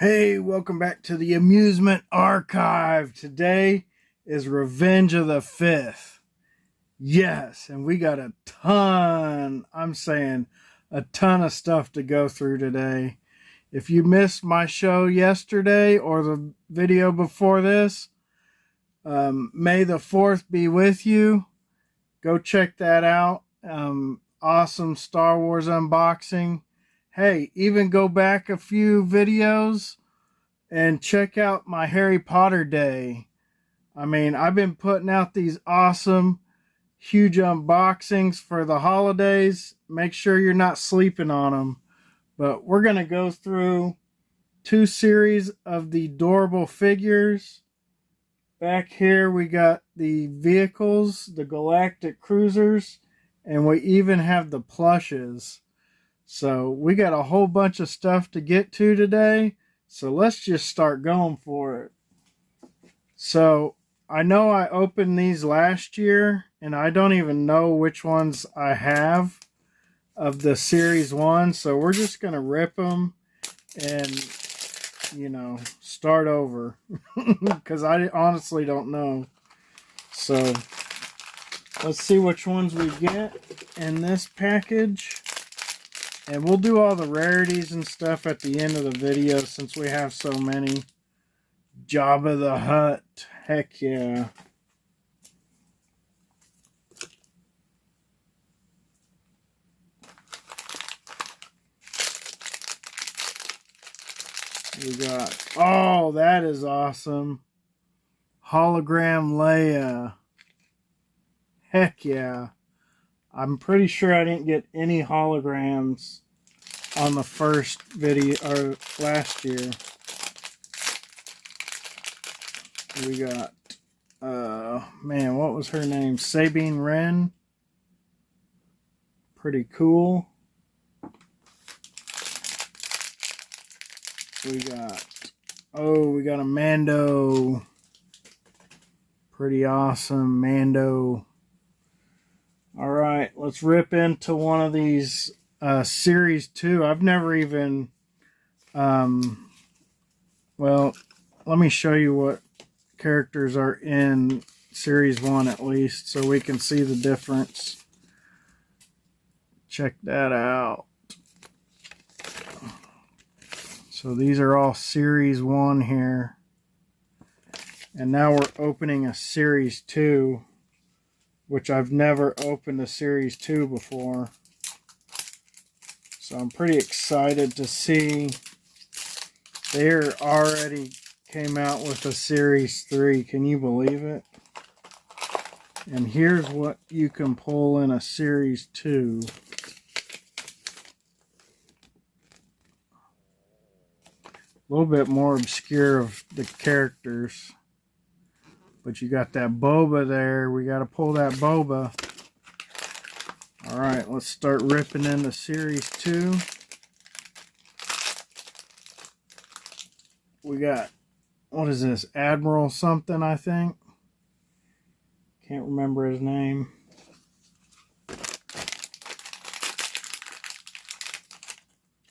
Hey, welcome back to the Amusement Archive. Today is Revenge of the Fifth. Yes, and we got a ton, I'm saying a ton of stuff to go through today. If you missed my show yesterday or the video before this, May the 4th be with you. Go check that out. Awesome Star Wars unboxing. Hey, even go back a few videos and check out my Harry Potter day. I mean, I've been putting out these awesome, huge unboxings for the holidays. Make sure you're not sleeping on them. But we're going to go through 2 series of the Doorables figures. Back here we got the vehicles, the Galactic cruisers, and we even have the plushes. So we got a whole bunch of stuff to get to today. So let's just start going for it. So I know I opened these last year, and I don't even know which ones I have of the Series 1. So we're just going to rip them and, start over. Because I honestly don't know. So let's see which ones we get in this package. And we'll do all the rarities and stuff at the end of the video since we have so many. Jabba the Hutt. Heck yeah. We got, oh, that is awesome. Hologram Leia. Heck yeah. I'm pretty sure I didn't get any holograms on the first video or last year. We got man, what was her name? Sabine Wren. Pretty cool. We got a Mando. Pretty awesome Mando. All right, let's rip into one of these Series 2. I've never even, well, let me show you what characters are in Series 1 at least so we can see the difference. Check that out. So these are all Series 1 here. And now we're opening a Series 2. Which I've never opened a Series 2 before. So I'm pretty excited to see. They already came out with a Series 3. Can you believe it? And here's what you can pull in a Series 2. A little bit more obscure of the characters. But you got that Boba there. We got to pull that Boba. Alright, let's start ripping into Series 2. We got, what is this? Admiral something, I think. Can't remember his name.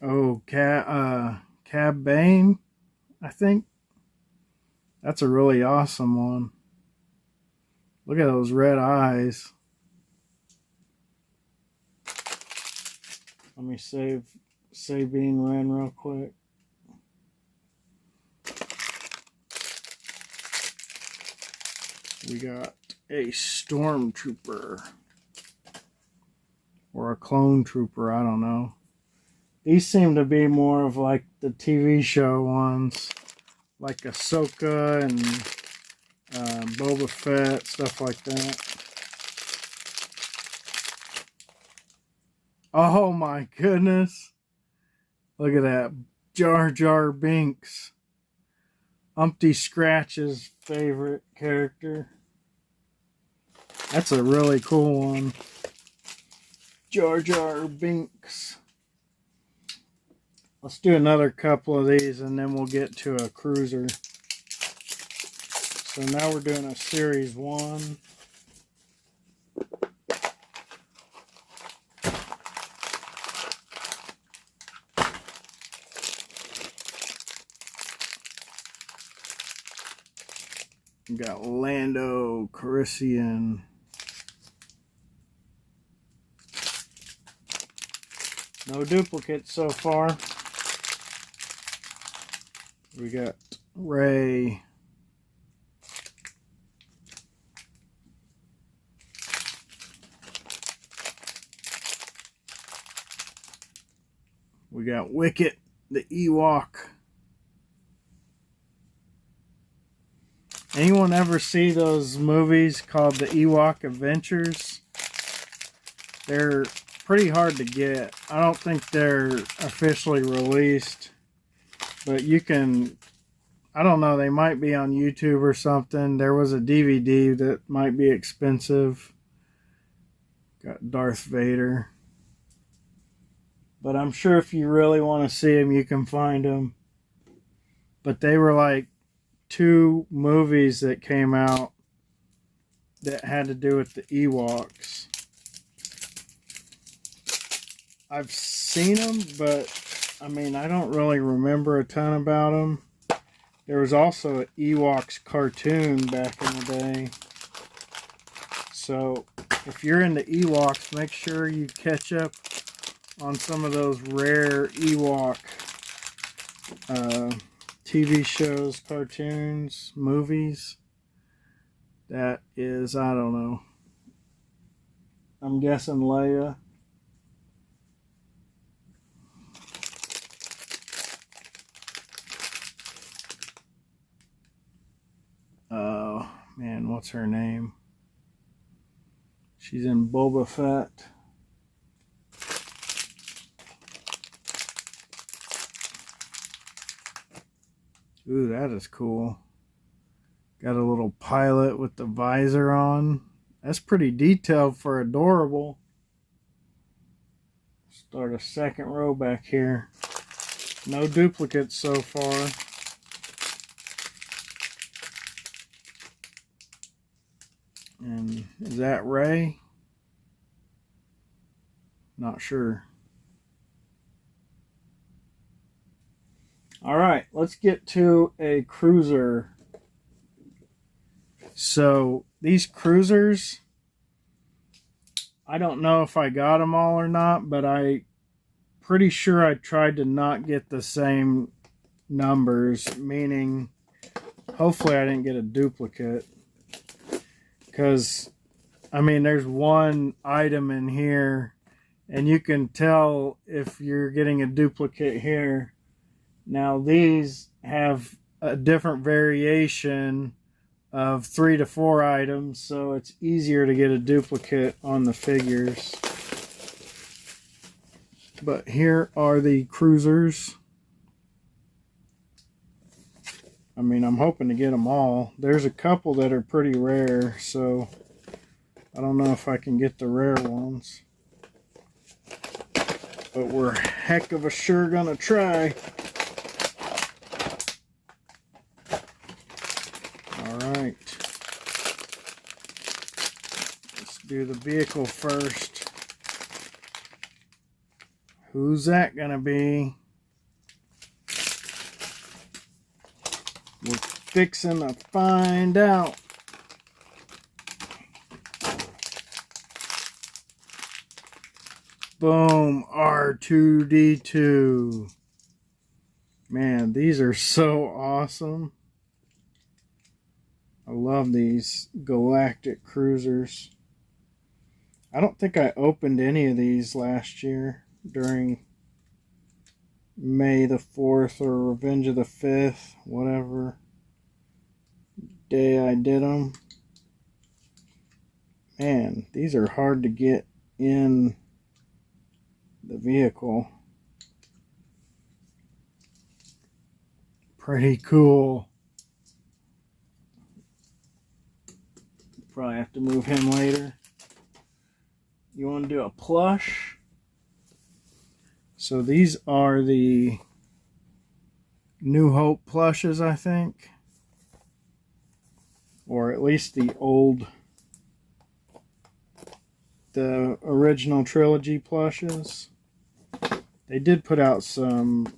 Oh, Cab Bane, I think. That's a really awesome one. Look at those red eyes. Let me save Sabine Wren real quick. We got a Stormtrooper. Or a clone trooper, I don't know. These seem to be more of like the TV show ones. Like Ahsoka and Boba Fett, stuff like that. Oh my goodness. Look at that. Jar Jar Binks. Humpty Scratch's favorite character. That's a really cool one. Jar Jar Binks. Let's do another couple of these and then we'll get to a cruiser. So now we're doing a Series 1. We got Lando, Calrissian. No duplicates so far. We got Rey. We got Wicket, the Ewok. Anyone ever see those movies called the Ewok Adventures? They're pretty hard to get. I don't think they're officially released, but you can, I don't know, they might be on YouTube or something. There was a DVD that might be expensive. Got Darth Vader. But I'm sure if you really want to see them, you can find them. But they were like 2 movies that came out that had to do with the Ewoks. I've seen them, but I mean, I don't really remember a ton about them. There was also an Ewoks cartoon back in the day. So if you're into Ewoks, make sure you catch up on some of those rare Ewok TV shows, cartoons, movies. That is, I don't know. I'm guessing Leia. Oh, man, what's her name? She's in Boba Fett. Ooh, that is cool. Got a little pilot with the visor on. That's pretty detailed for adorable. Start a second row back here. No duplicates so far. And is that Rey? Not sure. All right, let's get to a cruiser. So these cruisers, I don't know if I got them all or not, but I pretty sure I tried to not get the same numbers, meaning hopefully I didn't get a duplicate. Because, I mean, there's one item in here, and you can tell if you're getting a duplicate here. Now, these have a different variation of 3 to 4 items, so it's easier to get a duplicate on the figures. But here are the cruisers. I mean, I'm hoping to get them all. There's a couple that are pretty rare, so I don't know if I can get the rare ones. But we're heck of a sure gonna try. Alright. Let's do the vehicle first. Who's that gonna be? We're fixing to find out. Boom, R2-D2. Man, these are so awesome. I love these Galactic cruisers. I don't think I opened any of these last year during May the 4th or Revenge of the 5th, whatever day I did them. Man, these are hard to get in the vehicle. Pretty cool. Probably have to move him later. You want to do a plush? So these are the New Hope plushes, I think. Or at least the original trilogy plushes. They did put out some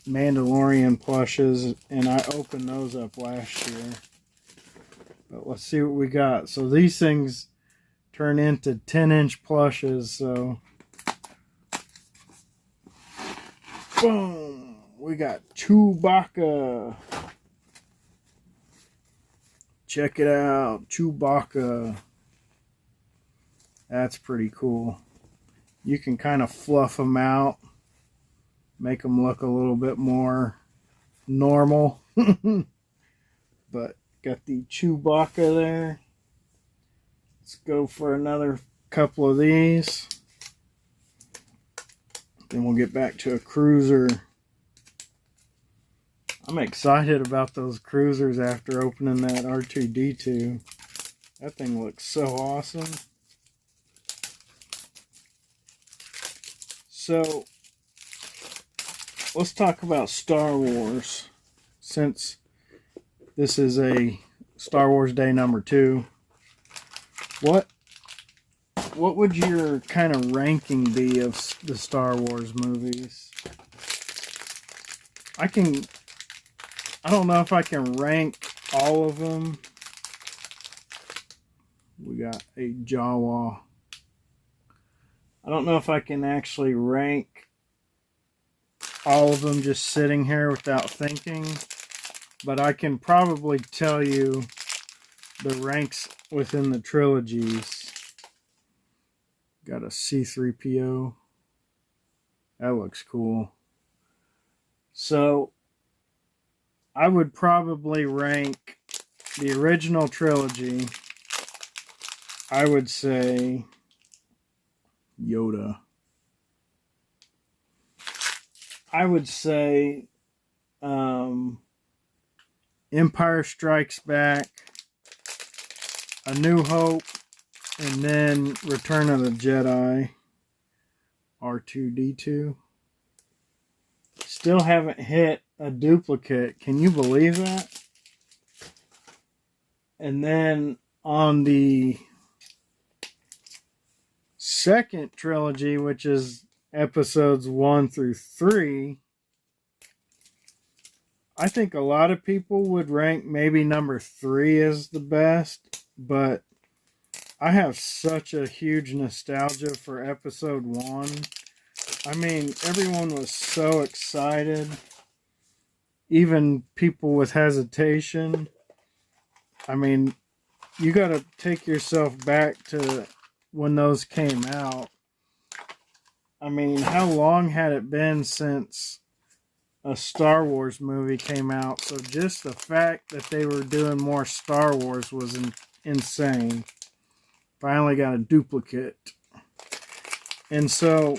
Mandalorian plushes, and I opened those up last year. But let's see what we got. So these things turn into 10-inch plushes. So, boom! We got Chewbacca. Check it out, Chewbacca. That's pretty cool. You can kind of fluff them out, make them look a little bit more normal. But got the Chewbacca there. Let's go for another couple of these. Then we'll get back to a cruiser. I'm excited about those cruisers after opening that R2-D2. That thing looks so awesome. So, let's talk about Star Wars. Since this is a Star Wars Day number 2, what would your kind of ranking be of the Star Wars movies? I don't know if I can rank all of them. We got a Jawa. I don't know if I can actually rank all of them just sitting here without thinking, but I can probably tell you the ranks within the trilogies. Got a C-3PO. That looks cool. So, I would probably rank the original trilogy. I would say Yoda. I would say Empire Strikes Back, A New Hope, and then Return of the Jedi, R2-D2. Still haven't hit a duplicate. Can you believe that? And then on the second trilogy, which is episodes 1 through 3, I think a lot of people would rank maybe number 3 as the best, but I have such a huge nostalgia for episode 1. I mean, everyone was so excited. Even people with hesitation. I mean, you got to take yourself back to when those came out. I mean, how long had it been since a Star Wars movie came out? So just the fact that they were doing more Star Wars was insane. Finally got a duplicate. And so,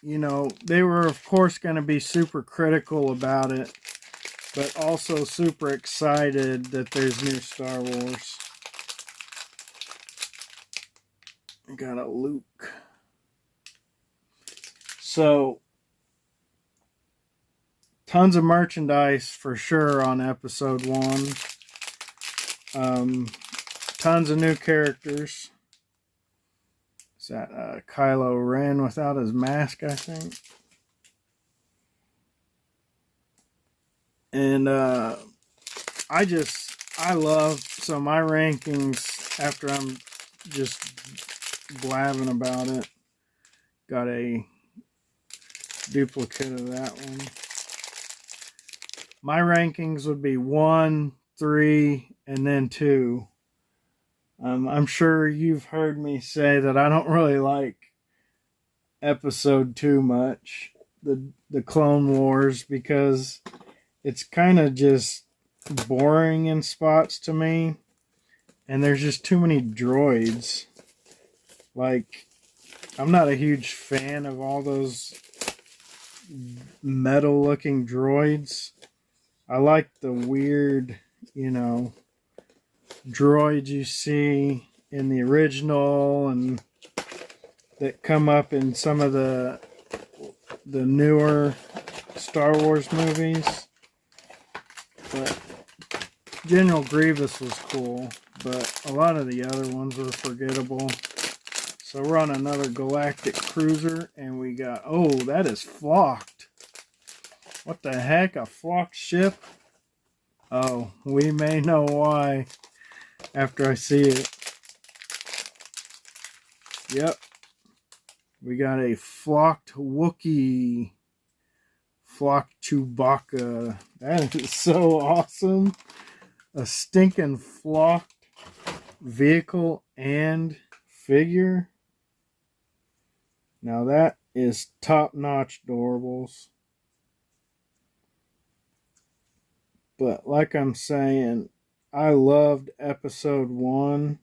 you know, they were of course going to be super critical about it, but also super excited that there's new Star Wars. I got a Luke. So, tons of merchandise for sure on episode 1. Tons of new characters. Is that Kylo Ren without his mask, I think? And I love, so my rankings, after I'm just blabbing about it, got a duplicate of that one. My rankings would be 1, 3, and then 2. I'm sure you've heard me say that I don't really like episode 2 much, the Clone Wars, because it's kind of just boring in spots to me, and there's just too many droids. Like, I'm not a huge fan of all those metal looking droids. I like the weird, you know, droids you see in the original and that come up in some of the newer Star Wars movies. But General Grievous was cool, but a lot of the other ones were forgettable. So we're on another Galactic cruiser, and we got, oh, that is flocked. What the heck, a flocked ship? Oh, we may know why after I see it. Yep. We got a flocked Wookiee. Flocked Chewbacca. That is so awesome. A stinking flocked vehicle and figure. Now that is top-notch Doorables. But like I'm saying, I loved episode 1.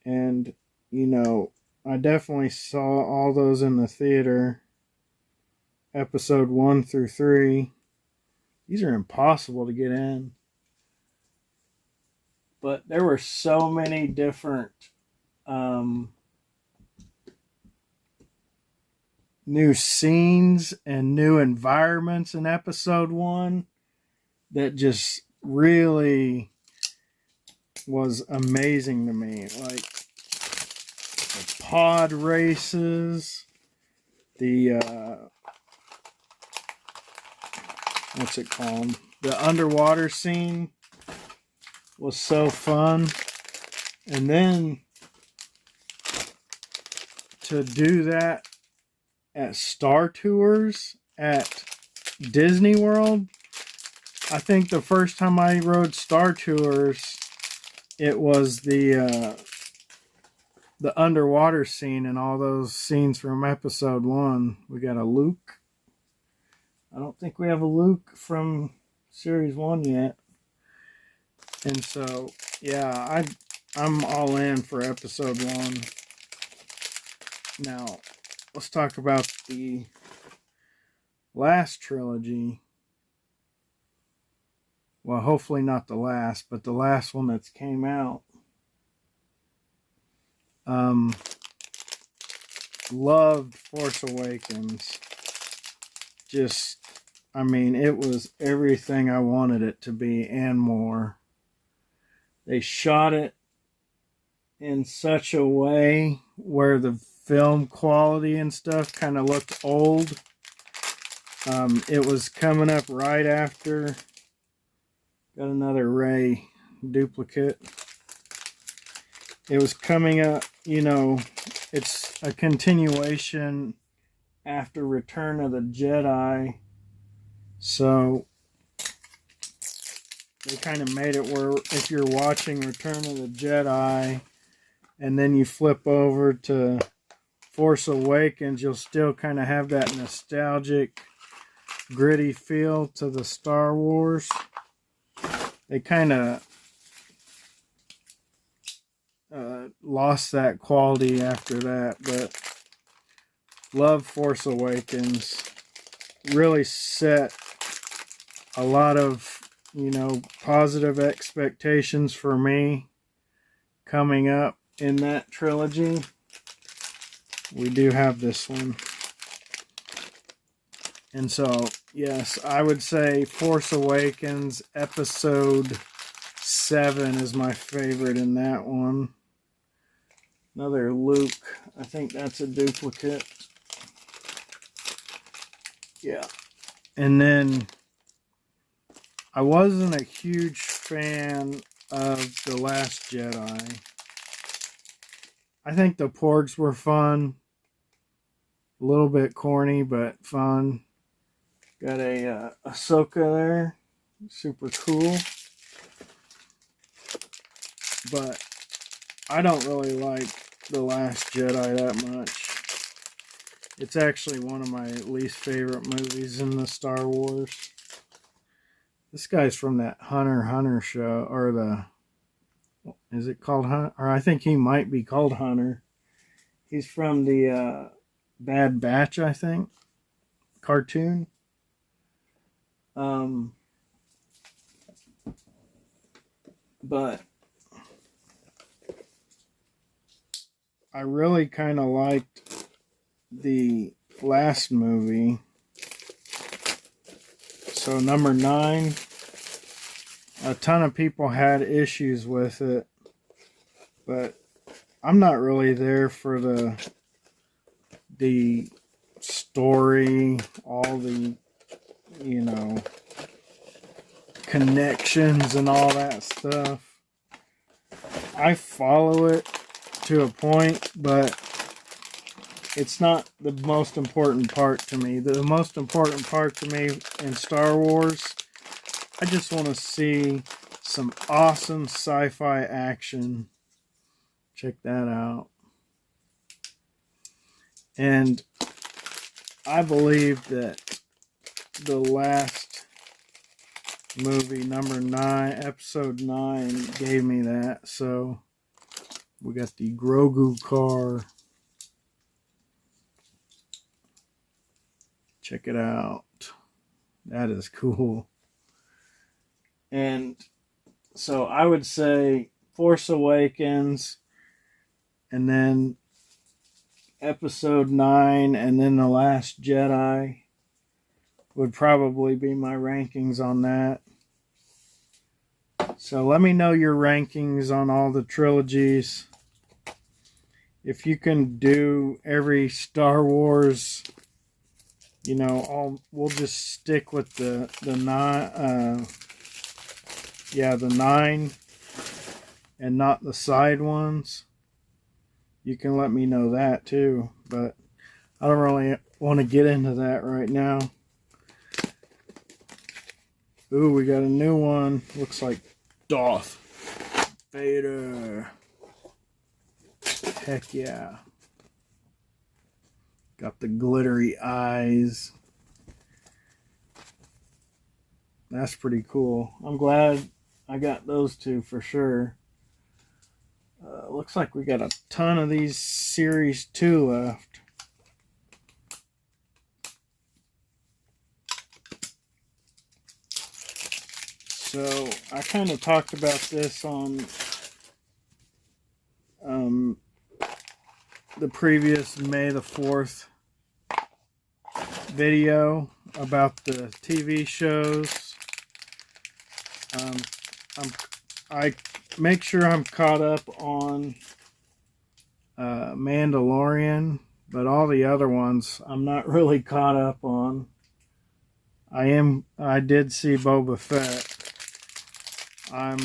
And, you know, I definitely saw all those in the theater. Episode 1 through 3. These are impossible to get in. But there were so many different new scenes and new environments in episode 1 that just really was amazing to me. Like the pod races, the what's it called? The underwater scene was so fun. And then to do that at Star Tours at Disney World, I think the first time I rode Star Tours, it was the underwater scene and all those scenes from episode 1. We got a Luke. I don't think we have a Luke from series 1 yet. And so, yeah, I'm all in for episode 1. Now, let's talk about the last trilogy. Well, hopefully not the last, but the last one that's came out. Loved Force Awakens. Just, I mean, it was everything I wanted it to be and more. They shot it in such a way where the film quality and stuff kind of looked old. It was coming up right after. Got another Ray duplicate. It was coming up, you know, it's a continuation after Return of the Jedi. So they kind of made it where if you're watching Return of the Jedi and then you flip over to Force Awakens, you'll still kind of have that nostalgic, gritty feel to the Star Wars. They kind of lost that quality after that, but love Force Awakens. Really set a lot of, you know, positive expectations for me coming up in that trilogy. We do have this one. And so, yes, I would say Force Awakens Episode 7 is my favorite in that one. Another Luke. I think that's a duplicate. Yeah. And then I wasn't a huge fan of The Last Jedi. I think the porgs were fun. A little bit corny, but fun. Got a Ahsoka there. Super cool. But I don't really like The Last Jedi that much. It's actually one of my least favorite movies in the Star Wars. This guy's from that Hunter x Hunter show, or the, is it called Hunter? Or I think he might be called Hunter. He's from the Bad Batch, I think, cartoon. But I really kind of liked the last movie. So number 9, a ton of people had issues with it, but I'm not really there for the story, all the, you know, connections and all that stuff. I follow it to a point, but it's not the most important part to me. The most important part to me in Star Wars, I just want to see some awesome sci-fi action. Check that out. And I believe that the last movie, number 9, episode 9, gave me that. So we got the Grogu car. Check it out. That is cool. And so I would say Force Awakens, and then episode 9, and then The Last Jedi would probably be my rankings on that. So let me know your rankings on all the trilogies. If you can do every Star Wars, you know, we'll just stick with the 9, the 9, and not the side ones. You can let me know that too, but I don't really want to get into that right now. Ooh, we got a new one. Looks like Darth Vader. Heck yeah. Got the glittery eyes. That's pretty cool. I'm glad I got those two for sure. Looks like we got a ton of these Series 2 left. So I kind of talked about this on the previous May the 4th video about the TV shows. I make sure I'm caught up on Mandalorian, but all the other ones I'm not really caught up on. I did see Boba Fett. I'm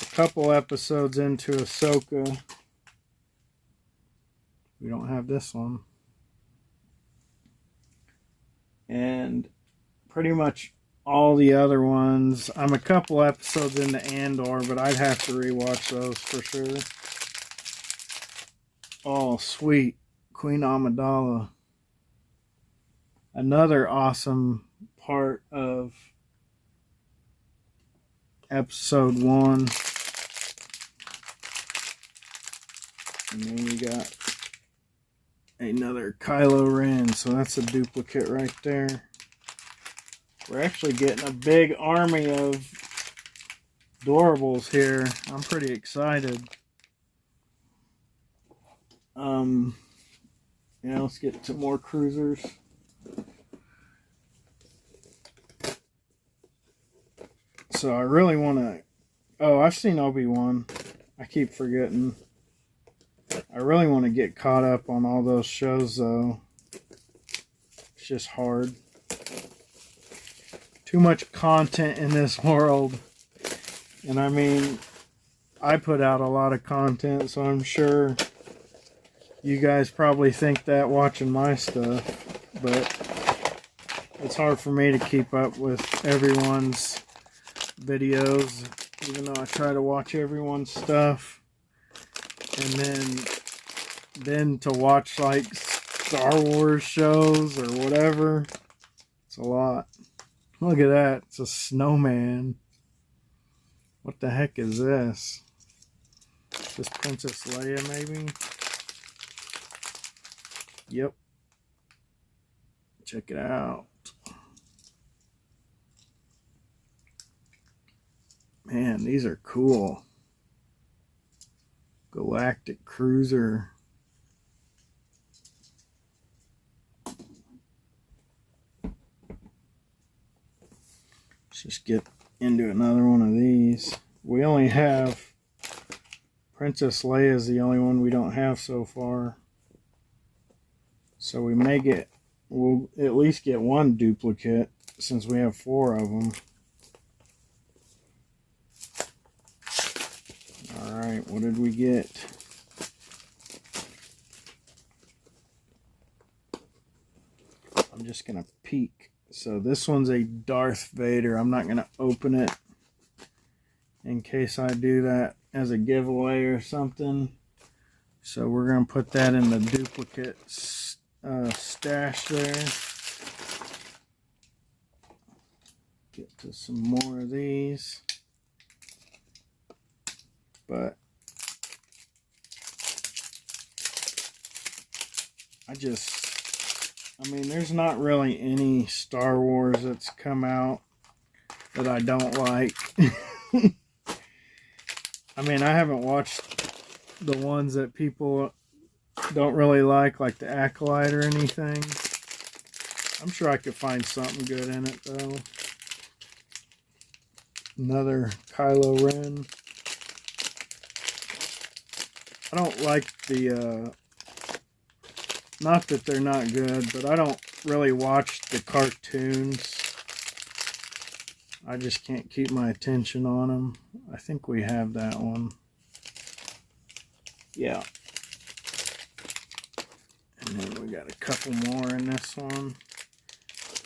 a couple episodes into Ahsoka. We don't have this one. And pretty much all the other ones. I'm a couple episodes into Andor, but I'd have to rewatch those for sure. Oh, sweet. Queen Amidala. Another awesome part of episode 1. And then we got another Kylo Ren. So that's a duplicate right there. We're actually getting a big army of Doorables here. I'm pretty excited. Yeah, let's get some more cruisers. So I really want to... Oh, I've seen Obi-Wan. I keep forgetting. I really want to get caught up on all those shows, though. It's just hard. Too much content in this world. And I mean, I put out a lot of content, so I'm sure you guys probably think that watching my stuff. But it's hard for me to keep up with everyone's videos, even though I try to watch everyone's stuff. And then to watch like Star Wars shows or whatever, it's a lot. Look at that, it's a snowman. What the heck is this? Is this Princess Leia maybe? Yep. Check it out. Man, these are cool. Galactic cruiser. Let's just get into another one of these. We only have Princess Leia is the only one we don't have so far. So we may we'll at least get one duplicate since we have 4 of them. Alright, what did we get? I'm just going to peek. So this one's a Darth Vader. I'm not going to open it in case I do that as a giveaway or something. So we're going to put that in the duplicate stash there. Get to some more of these. But I mean, there's not really any Star Wars that's come out that I don't like. I mean, I haven't watched the ones that people don't really like the Acolyte or anything. I'm sure I could find something good in it, though. Another Kylo Ren. I don't like the, not that they're not good, but I don't really watch the cartoons. I just can't keep my attention on them. I think we have that one. Yeah. And then we got a couple more in this one.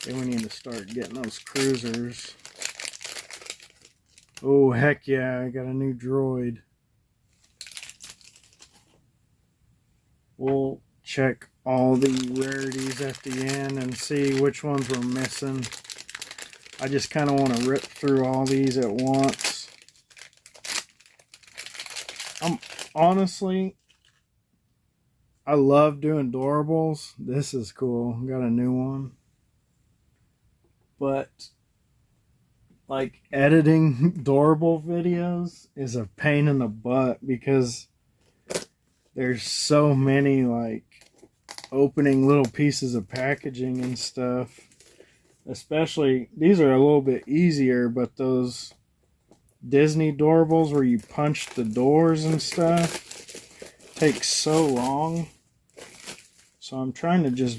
Then we need to start getting those cruisers. Oh, heck yeah, I got a new droid. We'll check all the rarities at the end and see which ones we're missing. I just kind of want to rip through all these at once. Honestly, I love doing Doorables. This is cool. Got a new one. But like editing Doorable videos is a pain in the butt because there's so many like opening little pieces of packaging and stuff. Especially, these are a little bit easier, but those Disney Doorables where you punch the doors and stuff take so long. So I'm trying to just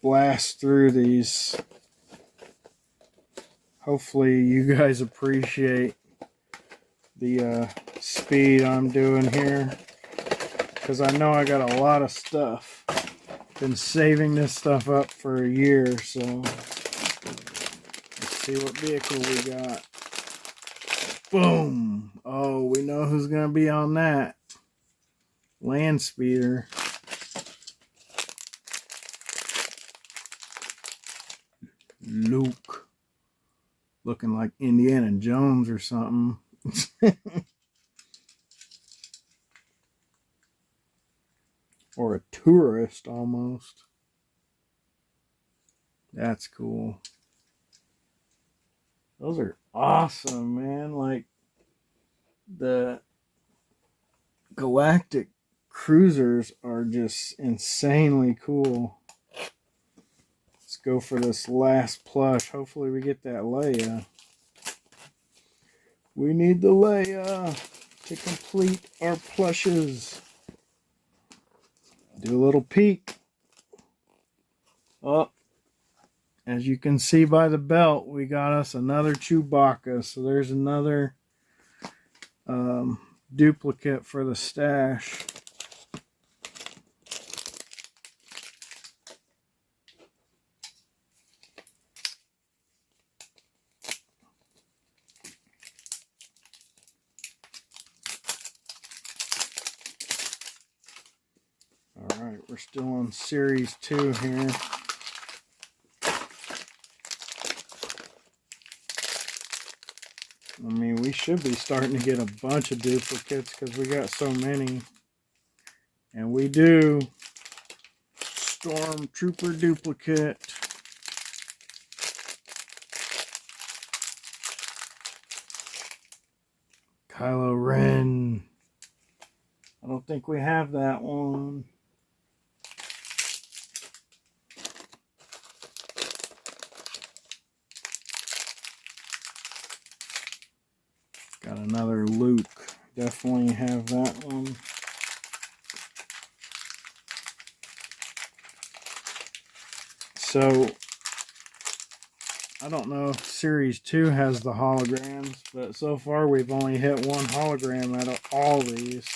blast through these. Hopefully you guys appreciate the speed I'm doing here, because I know I got a lot of stuff. Been saving this stuff up for a year, so let's see what vehicle we got. Boom! Oh, we know who's gonna be on that. Land speeder. Luke. Looking like Indiana Jones or something. Or a tourist almost. That's cool. Those are awesome, man. Like the Galactic cruisers are just insanely cool. Let's go for this last plush. Hopefully we get that Leia. We need the Leia to complete our plushes. Do a little peek. Oh, as you can see by the belt, we got us another Chewbacca. So there's another duplicate for the stash. Alright, we're still on Series 2 here. I mean, we should be starting to get a bunch of duplicates because we got so many. And we do. Stormtrooper duplicate. Kylo Ren. I don't think we have that one. Got another Luke. Definitely have that one. So I don't know if Series 2 has the holograms, but so far we've only hit one hologram out of all these.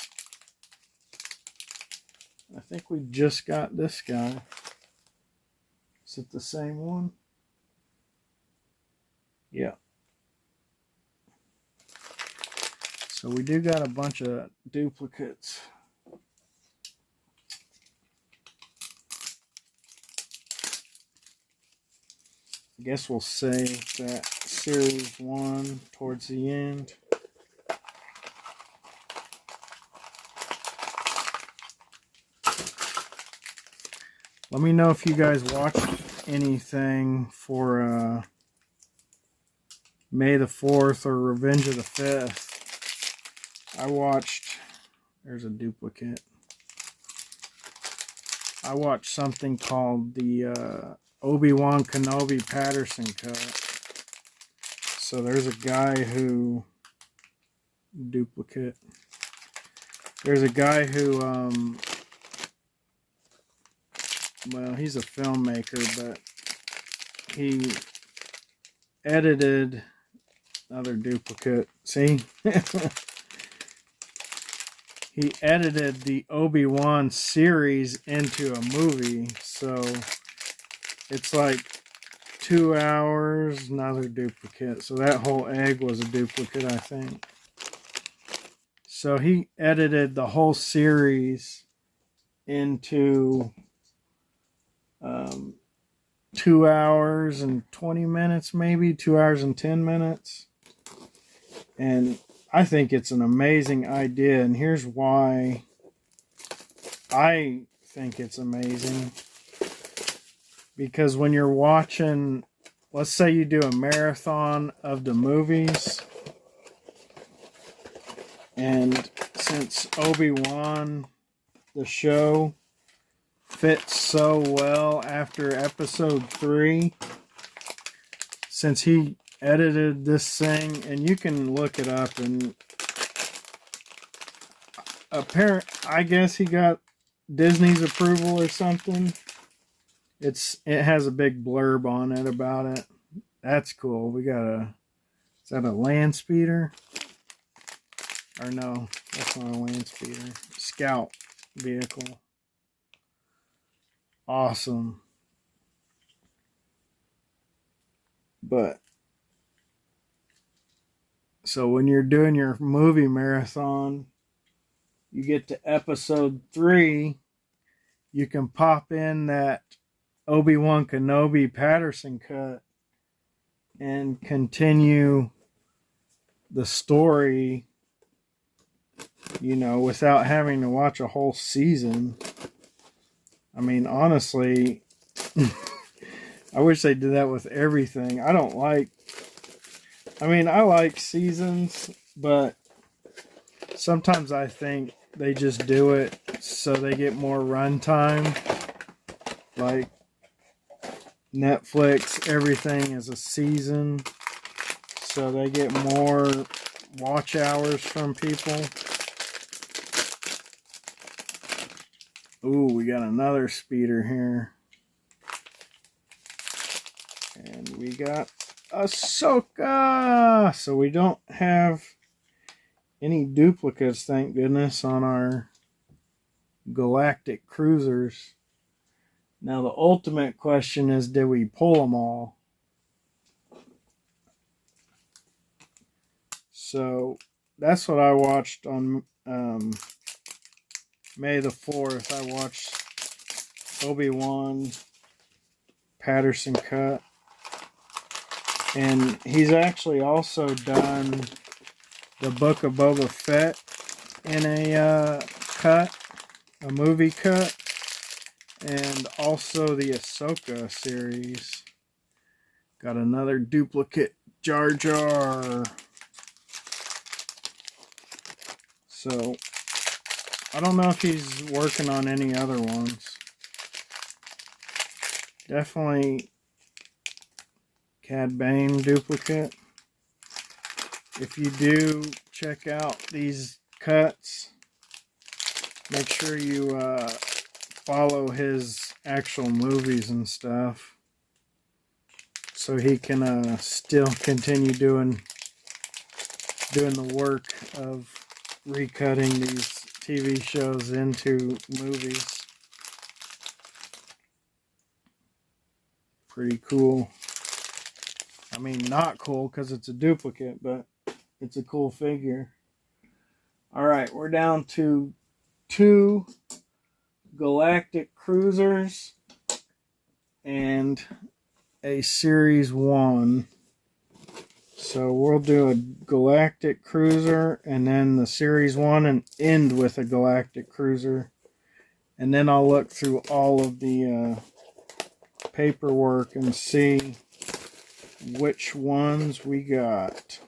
I think we just got this guy. Is it the same one? Yeah. So we do got a bunch of duplicates. I guess we'll save that Series 1 towards the end. Let me know if you guys watched anything for May the 4th or Revenge of the 5th. I watched, there's a duplicate. I watched something called the Obi-Wan Kenobi Patterson cut. So there's a guy who, duplicate. There's a guy who, well, he's a filmmaker, but he edited, another duplicate, see? He edited the Obi-Wan series into a movie, so it's like 2 hours, another duplicate. So that whole egg was a duplicate, I think. So he edited the whole series into 2 hours and 20 minutes, maybe 2 hours and 10 minutes. And I think it's an amazing idea, and here's why I think it's amazing. Because when you're watching, let's say you do a marathon of the movies, and since Obi-Wan, the show, fits so well after episode 3, since he edited this thing, and you can look it up, and I guess he got Disney's approval or something. It has a big blurb on it about it. That's cool. We got is that a land speeder? Or no, that's not a land speeder. Scout vehicle. Awesome. But so when you're doing your movie marathon, you get to episode 3, you can pop in that Obi-Wan Kenobi Patterson cut and continue the story, you know, without having to watch a whole season. I mean, honestly, I wish they did that with everything. I like seasons, but sometimes I think they just do it so they get more runtime. Like Netflix, everything is a season, so they get more watch hours from people. Ooh, we got another speeder here. And we got Ahsoka! So we don't have any duplicates, thank goodness, on our Galactic cruisers. Now the ultimate question is, did we pull them all? So that's what I watched on May the 4th. I watched Obi-Wan Patterson cut. And he's actually also done the Book of Boba Fett in a cut, a movie cut, and also the Ahsoka series. Got another duplicate Jar Jar. So I don't know if he's working on any other ones. Definitely Cad Bane duplicate. If you do check out these cuts, make sure you follow his actual movies and stuff. so he can still continue doing the work of recutting these TV shows into movies. Pretty cool. I mean, not cool because it's a duplicate, but it's a cool figure. Alright, we're down to 2 Galactic Cruisers and a Series 1. So we'll do a Galactic Cruiser and then the Series 1 and end with a Galactic Cruiser. And then I'll look through all of the paperwork and see which ones we got.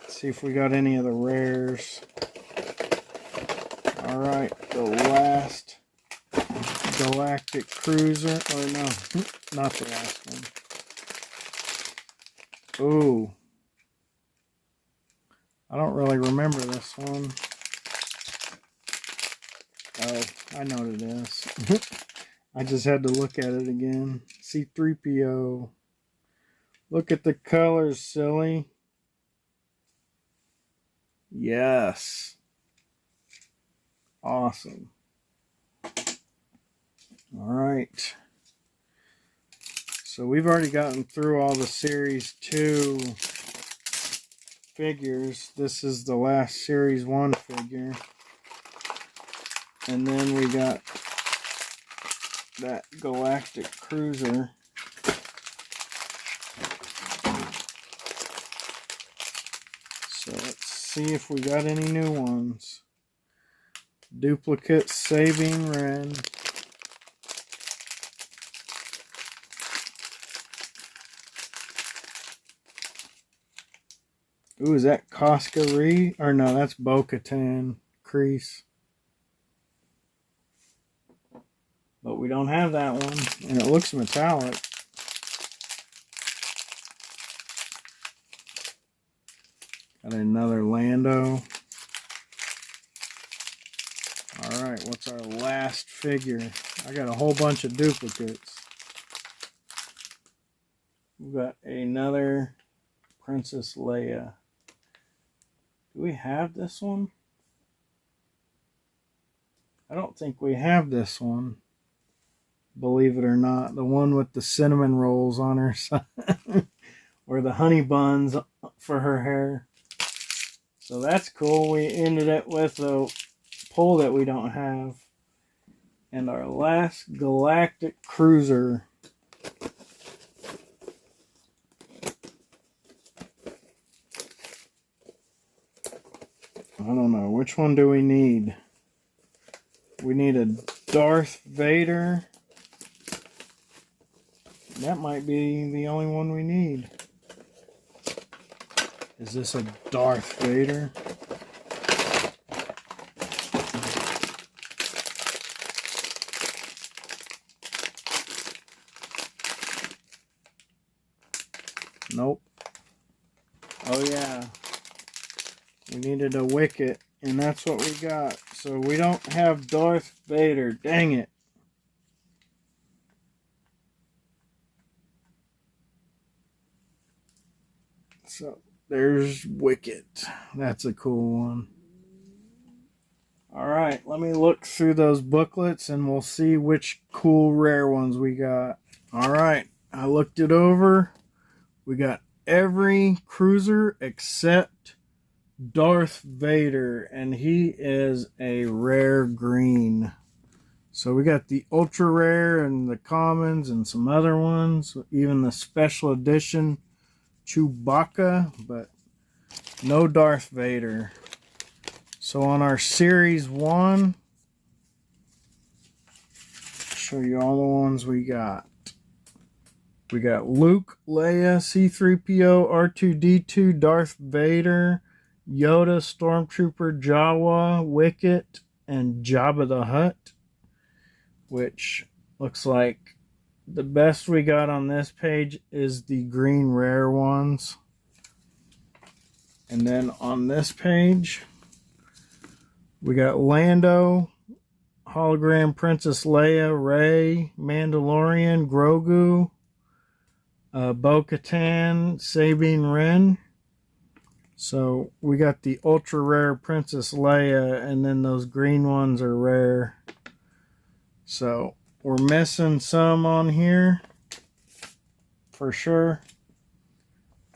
See if we got any of the rares. Alright, the last Galactic Cruiser. Or no, not the last one. Ooh. I don't really remember this one. Oh, I know what it is. I just had to look at it again. C-3PO. Look at the colors, silly. Yes. Awesome. Alright. So we've already gotten through all the Series 2 figures. This is the last Series 1 figure. And then we got that Galactic Cruiser. So let's see if we got any new ones. Duplicate Sabine Wren. Ooh, is that Koska? Or no, that's Bo-Katan. Kryze. But we don't have that one. And it looks metallic. Got another Lando. Alright, what's our last figure? I got a whole bunch of duplicates. We've got another Princess Leia. Do we have this one? I don't think we have this one. Believe it or not. The one with the cinnamon rolls on her side. Or the honey buns for her hair. So that's cool. We ended it with a pull that we don't have. And our last Galactic Cruiser. I don't know. Which one do we need? We need a Darth Vader. That might be the only one we need. Is this a Darth Vader? Nope. Oh yeah. We needed a Wicket, and that's what we got. So we don't have Darth Vader. Dang it. So there's Wicket. That's a cool one. Alright, let me look through those booklets and we'll see which cool rare ones we got. Alright, I looked it over. We got every cruiser except Darth Vader, and he is a rare green. So we got the ultra rare and the commons and some other ones, even the special edition Chewbacca, but no Darth Vader. So on our Series 1, show you all the ones we got. We got Luke, Leia, C-3PO, R2-D2, Darth Vader, Yoda, Stormtrooper, Jawa, Wicket, and Jabba the Hutt, which looks like the best we got on this page is the green rare ones. And then on this page, we got Lando, hologram Princess Leia, Rey, Mandalorian, Grogu, Bo-Katan, Sabine Wren. So we got the ultra rare Princess Leia, and then those green ones are rare. So we're missing some on here for sure.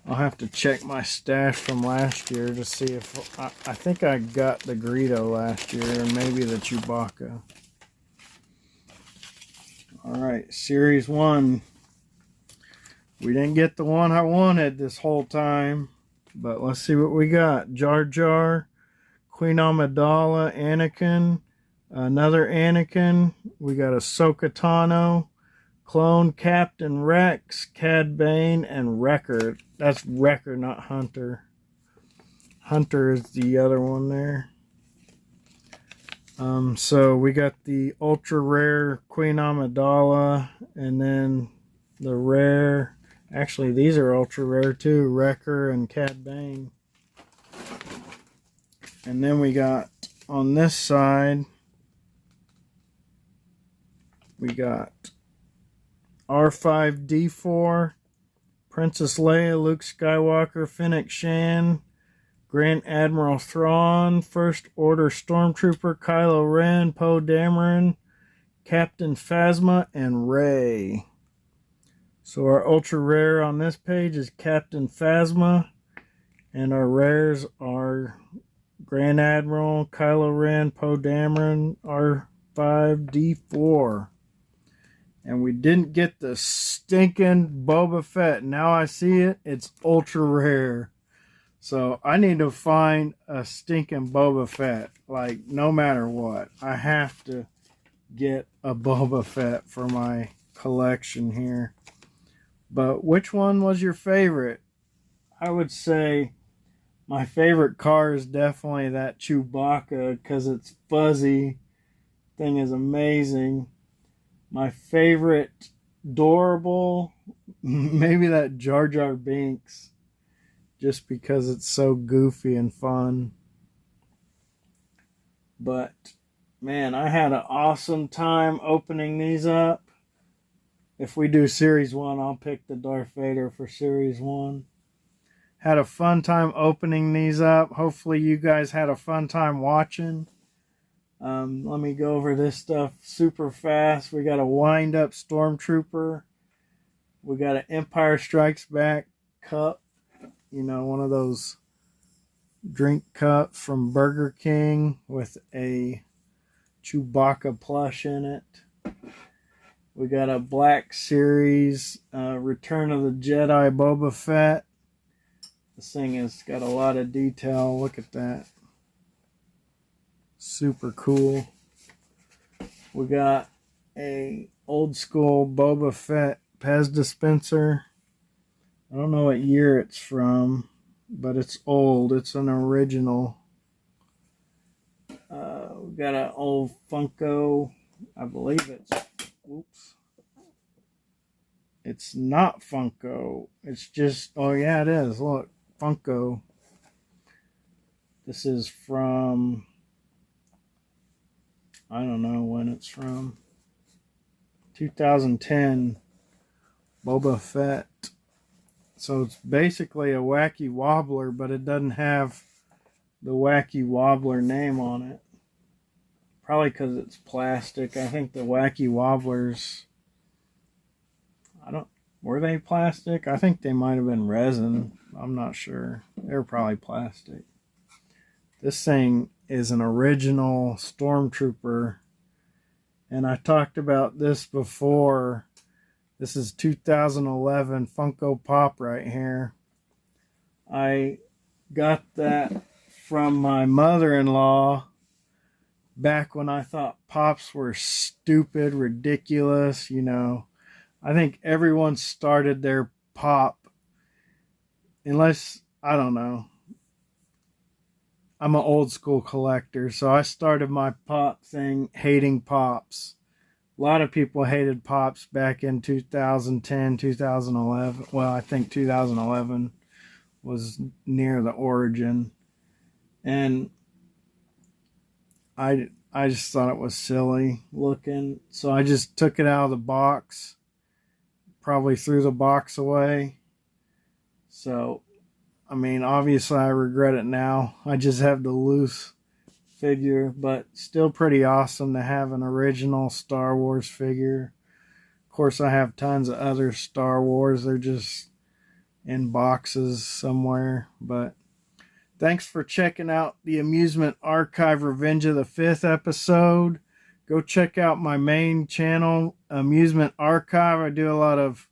I'll have to check my stash from last year to see if I think I got the Greedo last year, and maybe the Chewbacca. Alright, Series 1. We didn't get the one I wanted this whole time, but let's see what we got. Jar Jar, Queen Amidala, Anakin, another Anakin. We got Ahsoka Tano, Clone Captain Rex, Cad Bane, and Wrecker. That's Wrecker, not Hunter. Hunter is the other one there. So we got the ultra rare Queen Amidala, and then the rare. Actually, these are ultra rare too. Wrecker and Cad Bane. And then we got on this side, we got R5D4, Princess Leia, Luke Skywalker, Fennec Shan, Grand Admiral Thrawn, First Order Stormtrooper, Kylo Ren, Poe Dameron, Captain Phasma, and Rey. So our ultra rare on this page is Captain Phasma, and our rares are Grand Admiral, Kylo Ren, Poe Dameron, R5D4. And we didn't get the stinking Boba Fett. Now I see it. It's ultra rare. So I need to find a stinking Boba Fett. Like, no matter what. I have to get a Boba Fett for my collection here. But which one was your favorite? I would say my favorite car is definitely that Chewbacca because it's fuzzy. Thing is amazing. My favorite Doorable, maybe that Jar Jar Binks, just because it's so goofy and fun. But man, I had an awesome time opening these up. If we do Series 1, I'll pick the Darth Vader for Series 1. Had a fun time opening these up. Hopefully you guys had a fun time watching. Let me go over this stuff super fast. We got a wind-up Stormtrooper. We got an Empire Strikes Back cup. You know, one of those drink cups from Burger King with a Chewbacca plush in it. We got a Black Series Return of the Jedi Boba Fett. This thing has got a lot of detail. Look at that. Super cool. We got a old school Boba Fett Pez dispenser. I don't know what year it's from, but it's old. It's an original. We got an old Funko. I believe it's. Oops. It's not Funko. It's just. Oh yeah, it is. Look, Funko. This is from. I don't know when it's from. 2010 Boba Fett. So it's basically a Wacky Wobbler, but it doesn't have the Wacky Wobbler name on it. Probably because it's plastic. I think the Wacky Wobblers, were they plastic? I think they might have been resin. I'm not sure. They were probably plastic. This thing is an original Stormtrooper, and I talked about this before. This is 2011 Funko Pop right here. I got that from my mother-in-law back when I thought Pops were stupid, ridiculous, you know. I think everyone started their Pop, unless, I don't know. I'm an old school collector, so I started my Pop thing hating Pops. A lot of people hated Pops back in 2010, 2011. Well, I think 2011 was near the origin. And I just thought it was silly looking. So I just took it out of the box, probably threw the box away. So, I mean, obviously I regret it now. I just have the loose figure, but still pretty awesome to have an original Star Wars figure. Of course, I have tons of other Star Wars. They're just in boxes somewhere. But thanks for checking out the Amusement Archive Revenge of the Fifth episode. Go check out my main channel, Amusement Archive. I do a lot of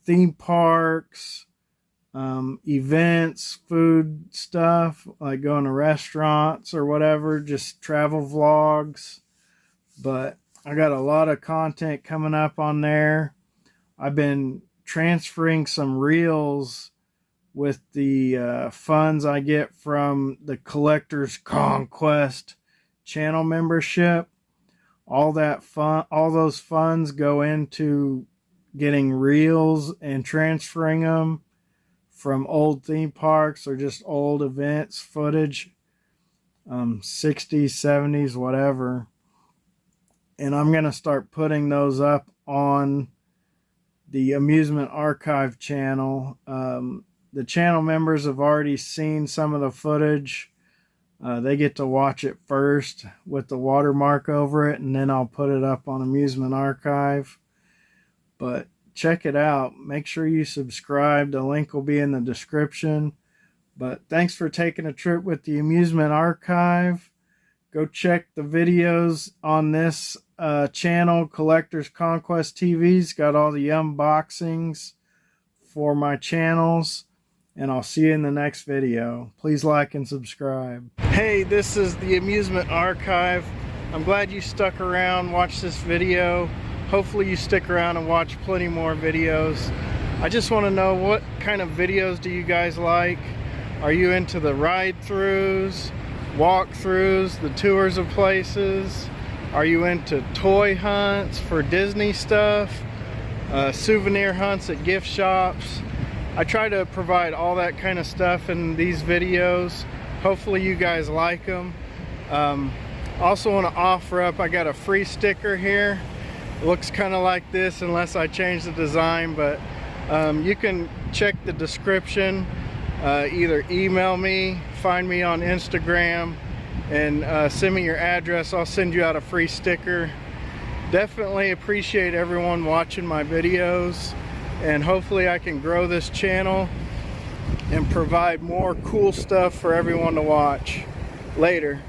theme parks, events, food stuff, like going to restaurants or whatever, just travel vlogs. But I got a lot of content coming up on there. I've been transferring some reels with the funds I get from the Collector's Conquest channel membership. All those funds go into getting reels and transferring them from old theme parks or just old events, footage, 60s, 70s, whatever. And I'm going to start putting those up on the Amusement Archive channel. The channel members have already seen some of the footage. They get to watch it first with the watermark over it, and then I'll put it up on Amusement Archive. But check it out. Make sure you subscribe. The link will be in the description. But thanks for taking a trip with the Amusement Archive. Go check the videos on this channel, Collector's Conquest TV's got all the unboxings for my channels. And I'll see you in the next video. Please like and subscribe. Hey, this is the Amusement Archive. I'm glad you stuck around, watched this video. Hopefully you stick around and watch plenty more videos. I just want to know, what kind of videos do you guys like? Are you into the ride-throughs, walkthroughs, the tours of places? Are you into toy hunts for Disney stuff? Souvenir hunts at gift shops? I try to provide all that kind of stuff in these videos. Hopefully you guys like them. Also want to offer up, I got a free sticker here. It looks kind of like this unless I change the design, but you can check the description. Either email me, find me on Instagram, and send me your address. I'll send you out a free sticker. Definitely appreciate everyone watching my videos, and hopefully I can grow this channel and provide more cool stuff for everyone to watch. Later.